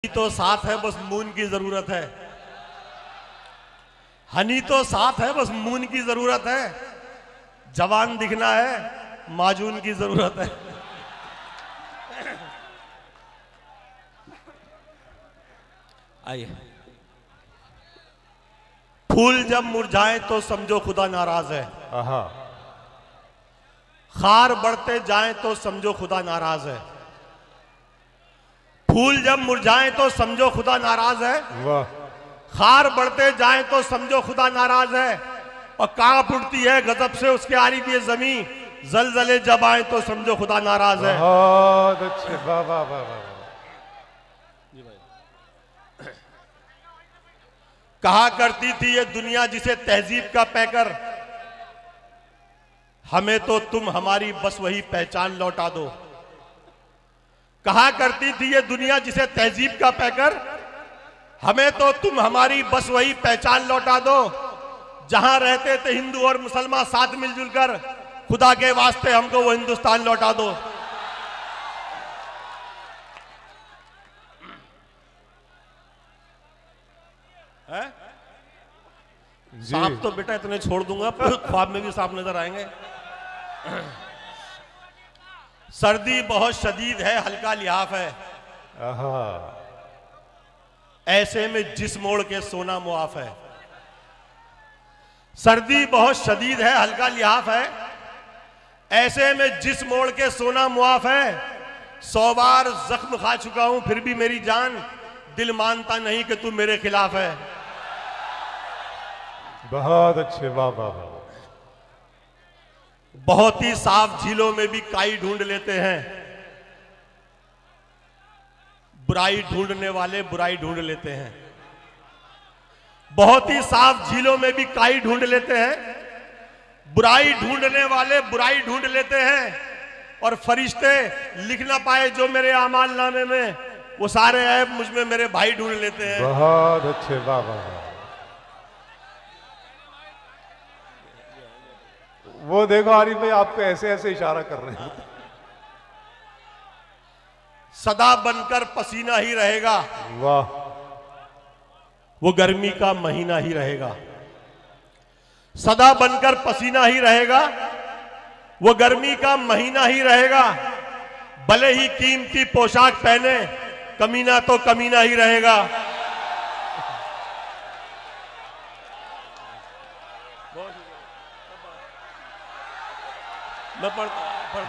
तो साथ है, बस मून की जरूरत है। हनी तो साथ है, बस मून की जरूरत है। जवान दिखना है, माजून की जरूरत है। आइए। फूल जब मुरझाए तो समझो खुदा नाराज है। खार बढ़ते जाएं तो समझो खुदा नाराज है। फूल जब मुरझाएं तो समझो खुदा नाराज है। वाह। खार बढ़ते जाएं तो समझो खुदा नाराज है। और कांप उठती है गजब से उसके आरिफ ये जमीन, जलजले जब आए तो समझो खुदा नाराज है। बहुत अच्छे, वाह वाह वाह वाह। कहा करती थी ये दुनिया जिसे तहजीब का पैकर, हमें तो तुम हमारी बस वही पहचान लौटा दो। कहा करती थी ये दुनिया जिसे तहजीब का पैकर, हमें तो तुम हमारी बस वही पहचान लौटा दो। जहां रहते थे हिंदू और मुसलमान साथ मिलजुल कर, खुदा के वास्ते हमको वो हिंदुस्तान लौटा दो। सांप तो बेटा इतने छोड़ दूंगा पर ख्वाब में भी सांप नजर आएंगे। सर्दी बहुत शदीद है, हल्का लिहाफ है। ऐसे में जिस मोड़ के सोना मुआफ है। सर्दी बहुत शदीद है, हल्का लिहाफ है। ऐसे में जिस मोड़ के सोना मुआफ है। 100 बार जख्म खा चुका हूं फिर भी मेरी जान, दिल मानता नहीं कि तू मेरे खिलाफ है। बहुत अच्छे, वाह वाह वाह। बहुत ही साफ झीलों में भी काई ढूंढ लेते हैं। बुराई ढूंढने वाले बुराई ढूंढ लेते हैं। बहुत ही साफ झीलों में भी काई ढूंढ लेते हैं। बुराई ढूंढने वाले बुराई ढूंढ लेते हैं। और फरिश्ते लिख ना पाए जो मेरे आमाल नामे में, वो सारे ऐब मुझ में मेरे भाई ढूंढ लेते हैं। बहुत अच्छे, वाह वाह वाह। वो देखो आरिफ भाई आपको ऐसे ऐसे इशारा कर रहे हैं। सदा बनकर पसीना ही रहेगा, वाह। वो गर्मी का महीना ही रहेगा। सदा बनकर पसीना ही रहेगा, वो गर्मी का महीना ही रहेगा। भले ही कीमती पोशाक पहने, कमीना तो कमीना ही रहेगा। मैं पढ़ता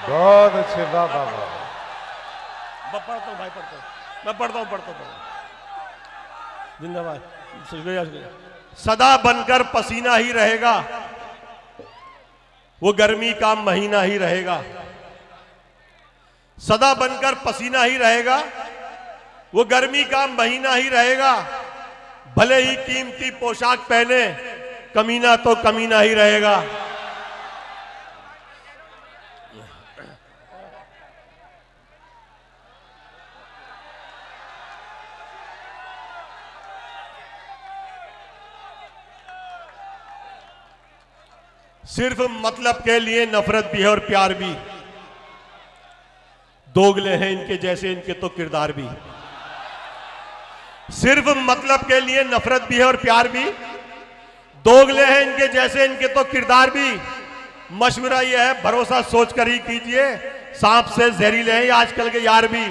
बहुत अच्छे, वाह वाह वाह। मैं पढ़ता हूँ भाई, पढ़ता हूँ, मैं पढ़ता हूँ। जिंदाबाद, शुक्रिया शुक्रिया। सदा बनकर पसीना ही रहेगा, वो गर्मी का महीना ही रहेगा। सदा बनकर पसीना ही रहेगा, वो गर्मी का महीना ही रहेगा। भले ही कीमती पोशाक पहने, कमीना तो कमीना ही रहेगा। सिर्फ मतलब के लिए नफरत भी है और प्यार भी। दोगले हैं इनके जैसे, इनके तो किरदार भी। सिर्फ मतलब के लिए नफरत भी है और प्यार भी। दोगले हैं इनके जैसे, इनके तो किरदार भी। मशवरा यह है भरोसा सोच कर ही कीजिए, सांप से जहरीले हैं आजकल के यार भी।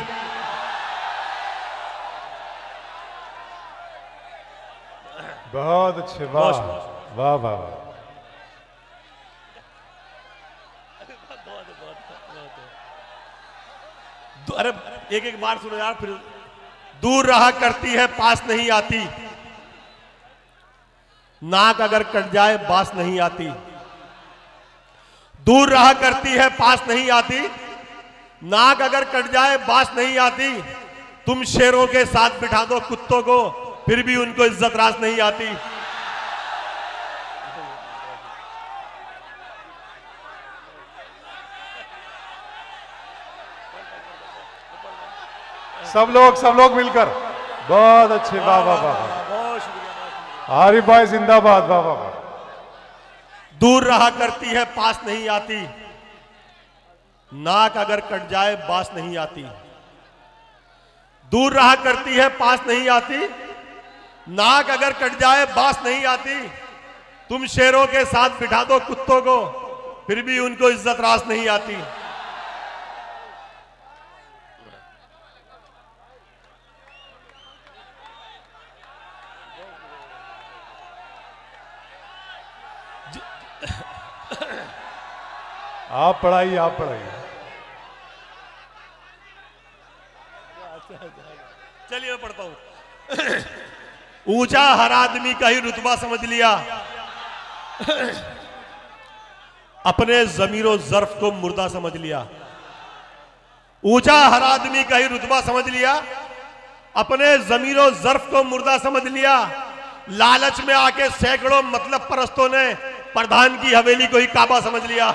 बहुत अच्छे, वाह वाह वाह। अरे एक एक बार सुनो यार, फिर दूर रहा करती है पास नहीं आती। नाक अगर कट जाए बास नहीं आती। दूर रहा करती है पास नहीं आती। नाक अगर कट जाए बास नहीं आती। तुम शेरों के साथ बिठा दो कुत्तों को, फिर भी उनको इज्जत रास नहीं आती। सब लोग मिलकर, बहुत अच्छे, वाह वाह वाह। बहुत शुक्रिया। आरिफ भाई जिंदाबाद, वाह वाह वाह। दूर रहा करती है पास नहीं आती। नाक अगर कट जाए बास नहीं आती। दूर रहा करती है पास नहीं आती, नाक अगर कट जाए बास नहीं आती। तुम शेरों के साथ बिठा दो कुत्तों को, फिर भी उनको इज्जत रास नहीं आती। आप पढ़ाइए, आप पढ़ाइए। चलिए मैं पढ़ता हूं। ऊंचा हर आदमी का ही रुतबा समझ लिया, अपने जमीरो जर्फ को मुर्दा समझ लिया। ऊंचा हर आदमी का ही रुतबा समझ लिया, अपने जमीरो जर्फ को मुर्दा समझ लिया। लालच में आके सैकड़ों मतलब परस्तों ने प्रधान की हवेली को ही काबा समझ लिया।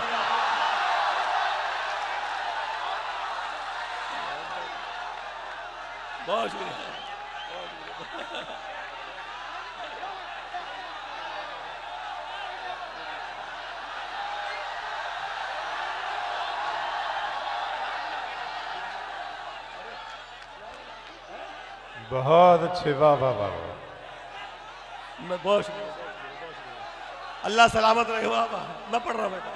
बहुत शुक्रिया। बहुत अच्छे, वाह वाह वाह। मैं बहुत शुक्रिया, अल्लाह सलामत रहे। वाह वाह, मैं पढ़ रहा बेटा।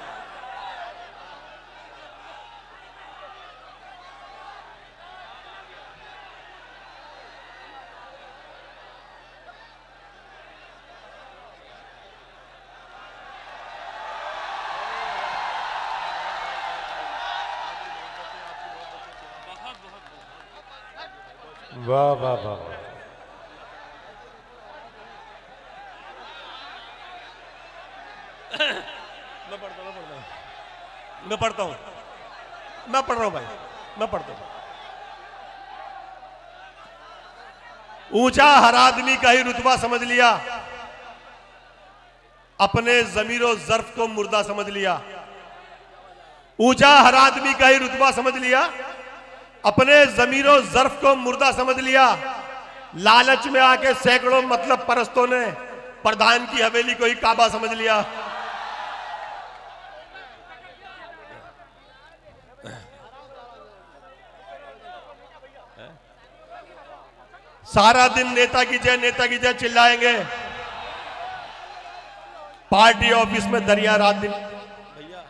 वाह वाह वाह। मैं पढ़ता हूं, मैं पढ़ रहा हूं भाई, मैं पढ़ता हूं। ऊंचा हर आदमी का ही रुतबा समझ लिया, अपने जमीरो जर्फ को मुर्दा समझ लिया। ऊंचा हर आदमी का ही रुतबा समझ लिया, अपने जमीरो जर्फ को मुर्दा समझ लिया। लालच में आके सैकड़ों मतलब परस्तों ने प्रधान की हवेली को ही काबा समझ लिया। सारा दिन नेता की जय चिल्लाएंगे, पार्टी ऑफिस में दरिया रात दिन। भैया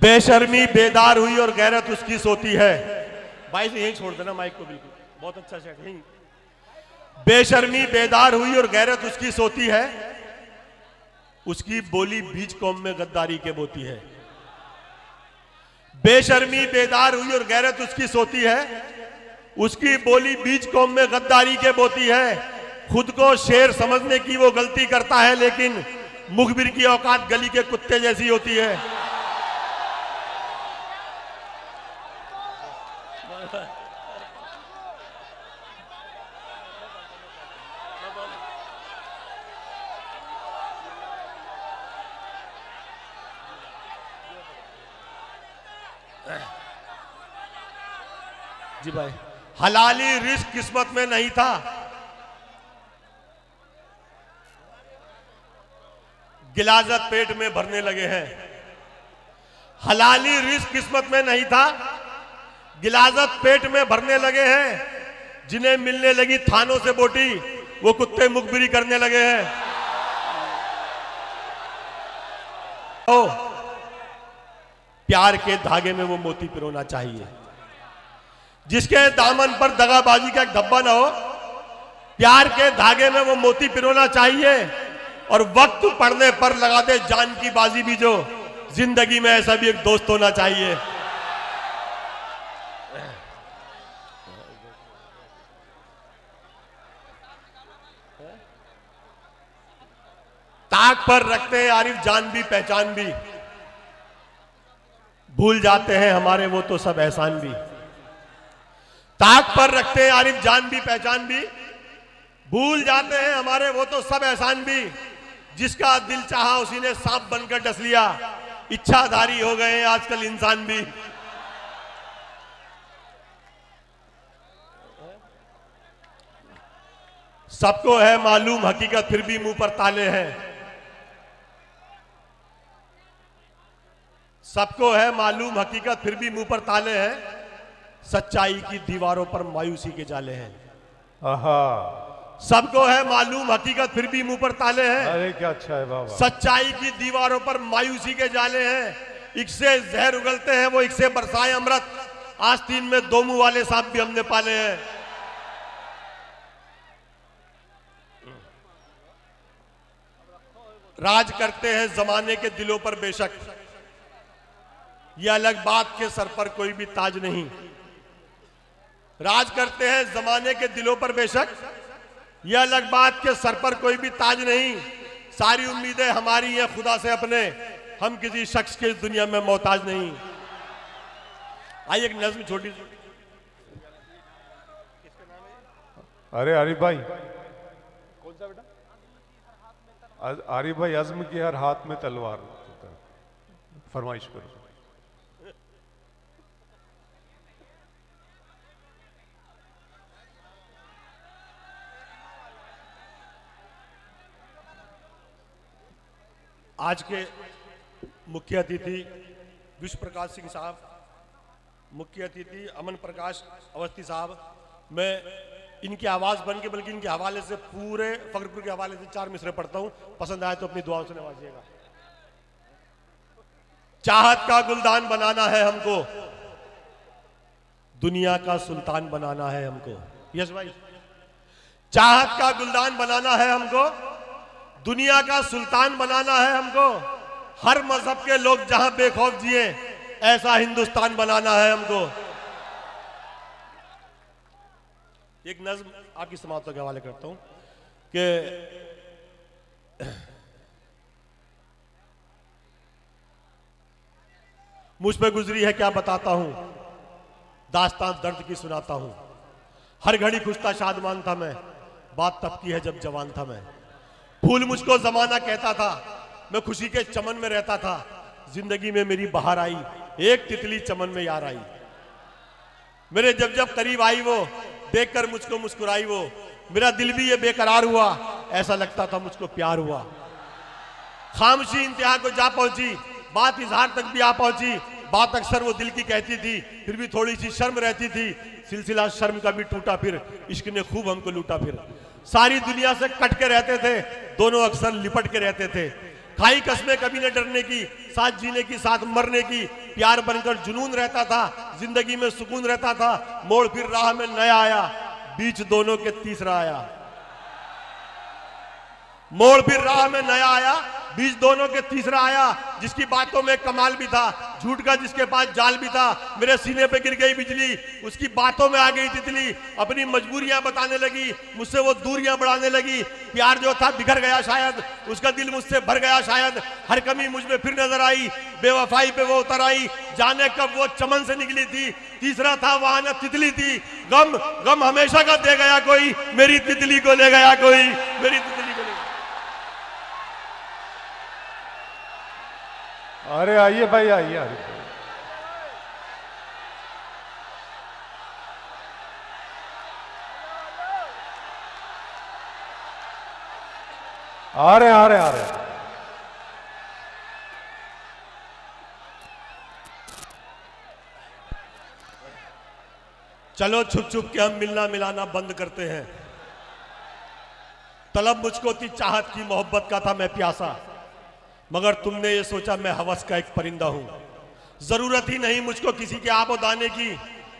बेशर्मी बेदार हुई और गैरत उसकी सोती है। भाई से यहीं छोड़ देना माइक को, बिल्कुल बहुत अच्छा सेट यहीं। बेशर्मी बेदार हुई और गैरत उसकी सोती है, उसकी बोली बीच कौम में गद्दारी के बोती है। बेशर्मी बेदार हुई और गैरत उसकी सोती है, उसकी बोली बीच कौम में गद्दारी के बोती है। खुद को शेर समझने की वो गलती करता है, लेकिन मुखबिर की औकात गली के कुत्ते जैसी होती है। जी भाई, हलाली रिस्क किस्मत में नहीं था, गिलाजत पेट में भरने लगे हैं। हलाली रिस्क किस्मत में नहीं था, गिलाजत पेट में भरने लगे हैं। जिन्हें मिलने लगी थानों से बोटी, वो कुत्ते मुखबिरी करने लगे हैं। ओ, प्यार के धागे में वो मोती पिरोना चाहिए, जिसके दामन पर दगाबाजी का एक धब्बा ना हो। प्यार के धागे में वो मोती पिरोना चाहिए, और वक्त पड़ने पर लगा दे जान की बाजी भी जो। जिंदगी में ऐसा भी एक दोस्त होना चाहिए। ताक पर रखते हैं आरिफ जान भी पहचान भी, भूल जाते हैं हमारे वो तो सब एहसान भी। ताक पर रखते हैं आरिफ जान भी पहचान भी, भूल जाते हैं हमारे वो तो सब एहसान भी। जिसका दिल चाहा उसी ने सांप बनकर डस लिया, इच्छाधारी हो गए हैं आजकल इंसान भी। सबको है मालूम हकीकत फिर भी मुंह पर ताले हैं। सबको है मालूम हकीकत फिर भी मुंह पर ताले हैं। सच्चाई की दीवारों पर मायूसी के जाले हैं। आहा, सबको है मालूम हकीकत फिर भी मुंह पर ताले हैं। अरे क्या अच्छा है बाबा। सच्चाई की दीवारों पर मायूसी के जाले हैं। इक से जहर उगलते हैं वो इक से बरसाए अमृत। आस्तीन में दो मुंह वाले सांप भी हमने पाले हैं। राज करते हैं जमाने के दिलों पर बेशक, यह अलग बात के सर पर कोई भी ताज नहीं। राज करते हैं जमाने के दिलों पर बेशक, यह अलग बात के सर पर कोई भी ताज नहीं। सारी उम्मीदें हमारी हैं खुदा से अपने, हम किसी शख्स के इस दुनिया में मोहताज नहीं। आइए एक नज्म छोटी सी। अरे आरिफ भाई, कौन सा बेटा? आरिफ भाई, अज़्म की हर हाथ में तलवार। फरमाइश करो। आज के मुख्य अतिथि विश्व प्रकाश सिंह साहब, मुख्य अतिथि अमन प्रकाश अवस्थी साहब, मैं इनकी आवाज बन के बल्कि इनके हवाले से पूरे फखरपुर के हवाले से 4 मिसरे पढ़ता हूं। पसंद आए तो अपनी दुआओं से नवाजिएगा। चाहत का गुलदान बनाना है हमको, दुनिया का सुल्तान बनाना है हमको। यस भाई, चाहत का गुलदान बनाना है हमको, दुनिया का सुल्तान बनाना है हमको। हर मजहब के लोग जहां बेखौफ जिए, ऐसा हिंदुस्तान बनाना है हमको। एक नज्म आपकी समाअतों के हवाले करता हूं कि मुझ पे गुजरी है क्या बताता हूं, दास्तान दर्द की सुनाता हूं। हर घड़ी खुश था शादमान था मैं, बात तब की है जब जवान था मैं। फूल मुझको जमाना कहता था, मैं खुशी के चमन में रहता था। जिंदगी में मेरी बहार आई, एक तितली चमन में यार आई। मेरे जब जब करीब आई वो, देखकर मुझको मुस्कुराई वो। मेरा दिल भी ये बेकरार हुआ, ऐसा लगता था मुझको प्यार हुआ। खामोशी इंतहा को जा पहुंची, बात इजहार तक भी आ पहुंची। बात अक्सर वो दिल की कहती थी, फिर भी थोड़ी सी शर्म रहती थी। सिलसिला शर्म का भी टूटा फिर, इश्क ने खूब हमको लूटा फिर। सारी दुनिया से कट के रहते थे, दोनों अक्सर लिपट के रहते थे। खाई कसमें कभी न डरने की, साथ जीने की साथ मरने की। प्यार बनकर जुनून रहता था, जिंदगी में सुकून रहता था। मोड़ फिर राह में नया आया, बीच दोनों के तीसरा आया। मोड़ फिर राह में नया आया, बीच दोनों के तीसरा आया। जिसकी बातों में कमाल भी था, झूठ का जिसके पास जाल भी था। मेरे सीने पे गिर गई बिजली, उसकी बातों में आ गई तितली। अपनी मजबूरियां बताने लगी, मुझसे वो दूरियां बढ़ाने लगी। प्यार जो था बिखर गया शायद, उसका दिल मुझसे भर गया शायद। हर कमी मुझ में फिर नजर आई, बेवफाई पे वो उतर आई। जाने कब वो चमन से निकली थी, तीसरा था वहां न तितली थी। गम गम हमेशा का दे गया कोई, मेरी तितली को ले गया कोई, मेरी तितली को ले गया। अरे आइए भाई, आइए आरिफ भाई। आ रहे आ रहे आ रहे। चलो छुप छुप के हम मिलना मिलाना बंद करते हैं। तलब मुझको थी चाहत की, मोहब्बत का था मैं प्यासा। मगर तुमने ये सोचा मैं हवस का एक परिंदा हूं। जरूरत ही नहीं मुझको किसी के आबो दाने की,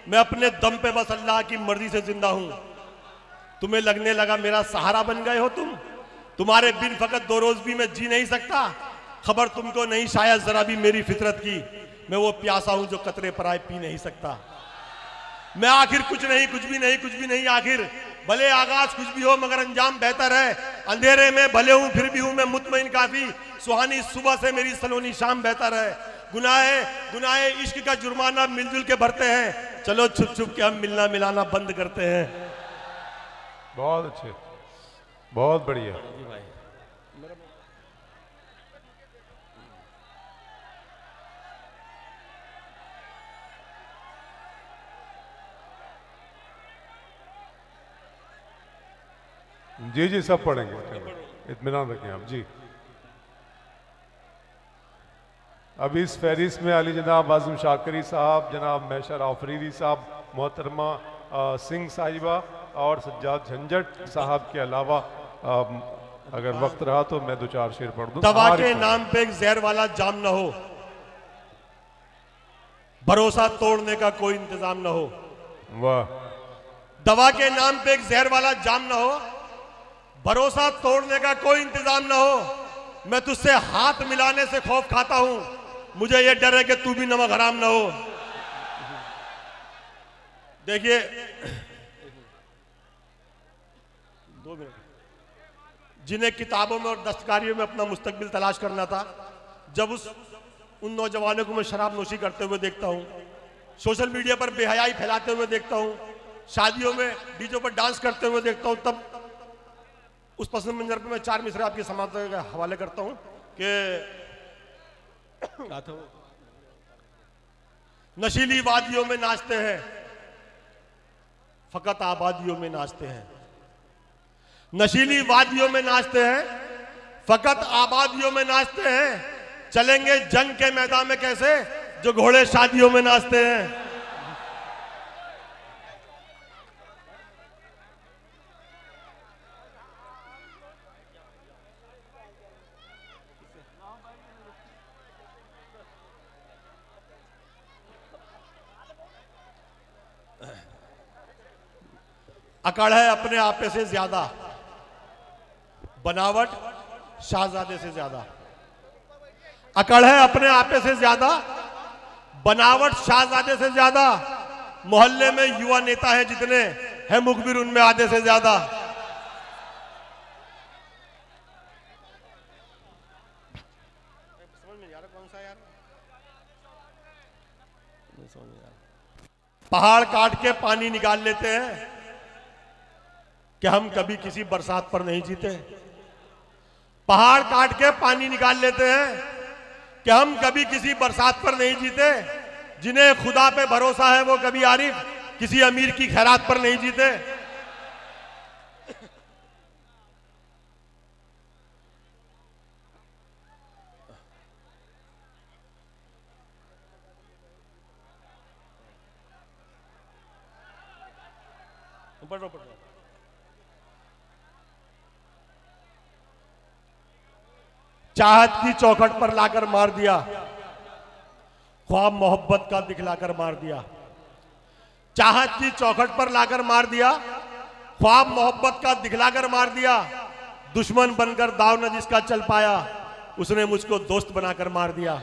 मैं अपने दम पे बस अल्लाह की मर्जी से जिंदा हूं। तुम्हें लगने लगा मेरा सहारा बन गए हो तुम, तुम्हारे बिन फकत 2 रोज भी मैं जी नहीं सकता। खबर तुमको नहीं शायद जरा भी मेरी फितरत की, मैं वो प्यासा हूं जो कतरे पर आए पी नहीं सकता। मैं आखिर कुछ नहीं, कुछ भी नहीं, कुछ भी नहीं आखिर। भले आगाज कुछ भी हो मगर अंजाम बेहतर है। अंधेरे में भले हूं फिर भी हूं मैं मुतमईन काफी। सुहानी सुबह से मेरी सलोनी शाम बेहतर है। गुनाहे गुनाहे इश्क का जुर्माना मिलजुल के भरते हैं। चलो छुप छुप के हम मिलना मिलाना बंद करते हैं। बहुत अच्छे, बहुत बढ़िया। जी जी सब पढ़ेंगे, इत्मीनान रखें आप जी। अभी इस फहरिस्त में अली जनाब आज़म शाकरी साहब, जनाब मैशर आफरीदी साहब, मोहतरमा सिंह साहिबा और सज्जाद झंझट साहब के अलावा अगर वक्त रहा तो मैं 2-4 शेर पढ़ दूं। दवा के नाम पे एक जहर वाला जाम न हो, भरोसा तोड़ने का कोई इंतजाम न हो। वाह। दवा के नाम पे एक जहर वाला जाम न हो, भरोसा तोड़ने का कोई इंतजाम न हो। मैं तुझसे हाथ मिलाने से खौफ खाता हूं, मुझे यह डर है कि तू भी नमक हराम न हो। देखिए 2 मिनट, जिन्हें किताबों में और दस्तकारियों में अपना मुस्तकबिल तलाश करना था, जब उन नौजवानों को मैं शराब नोशी करते हुए देखता हूं, सोशल मीडिया पर बेहयाई फैलाते हुए देखता हूं, शादियों में डीजे पर डांस करते हुए देखता हूं, तब उस पसंद मंजर पर मैं 4 मिसरे आपकी समाप्त का हवाले करता हूं कि क्या था वो, नशीली वादियों में नाचते हैं, फकत आबादियों में नाचते हैं। नशीली वादियों में नाचते हैं, फकत आबादियों में नाचते हैं। चलेंगे जंग के मैदान में कैसे, जो घोड़े शादियों में नाचते हैं। अकड़ है अपने आपे से ज्यादा, बनावट शाहजादे से ज्यादा। अकड़ है अपने आपे से ज्यादा, बनावट शाहजादे से ज्यादा। मोहल्ले में युवा नेता है जितने हैं, मुखबिर उनमें आधे से ज्यादा। समझ में नहीं आ रहा कौन सा यार, नहीं समझ में आ रहा। पहाड़ काट के पानी निकाल लेते हैं कि हम कभी किसी बरसात पर नहीं जीते। पहाड़ काट के पानी निकाल लेते हैं कि हम कभी किसी बरसात पर नहीं जीते। जिन्हें खुदा पे भरोसा है वो कभी आरिफ किसी अमीर की खैरात पर नहीं जीते। पढ़ो पढ़ो। चाहत की चौखट पर लाकर मार दिया, ख्वाब मोहब्बत का दिखलाकर मार दिया। चाहत की चौखट पर लाकर मार दिया, ख्वाब मोहब्बत का दिखलाकर मार दिया। दुश्मन बनकर दाव न जिसका चल पाया, उसने मुझको दोस्त बनाकर मार दिया।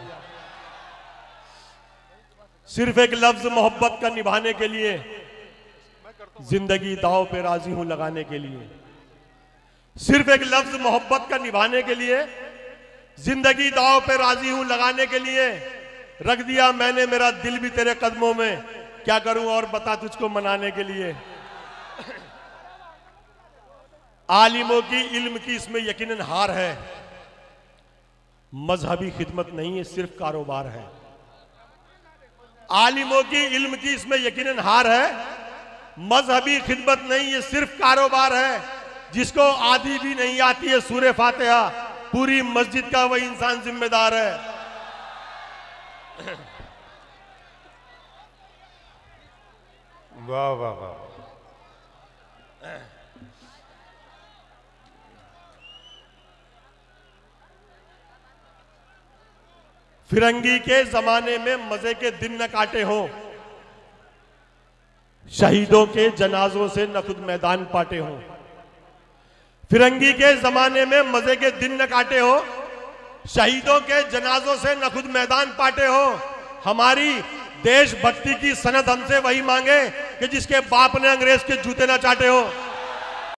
सिर्फ एक लफ्ज मोहब्बत का निभाने के लिए जिंदगी दाव पे राजी हूं लगाने के लिए। सिर्फ एक लफ्ज मोहब्बत का निभाने के लिए जिंदगी दाव पे राजी हूं लगाने के लिए। रख दिया मैंने मेरा दिल भी तेरे कदमों में, क्या करूं और बता तुझको मनाने के लिए। आलिमों की इल्म की इसमें यकीनन हार है, मजहबी खिदमत नहीं है सिर्फ कारोबार है। आलिमों की इल्म की इसमें यकीनन हार है, मजहबी खिदमत नहीं ये सिर्फ कारोबार है। जिसको आधी भी नहीं आती है सूरे फातिहा, पूरी मस्जिद का वही इंसान जिम्मेदार है। वाह वाह वाह। फिरंगी के जमाने में मजे के दिन न काटे हो, शहीदों के जनाजों से न खुद मैदान पाटे हो। फिरंगी के जमाने में मजे के दिन न काटे हो, शहीदों के जनाजों से न खुद मैदान पाटे हो। हमारी देशभक्ति की सनद हमसे वही मांगे कि जिसके बाप ने अंग्रेज के जूते न चाटे हो।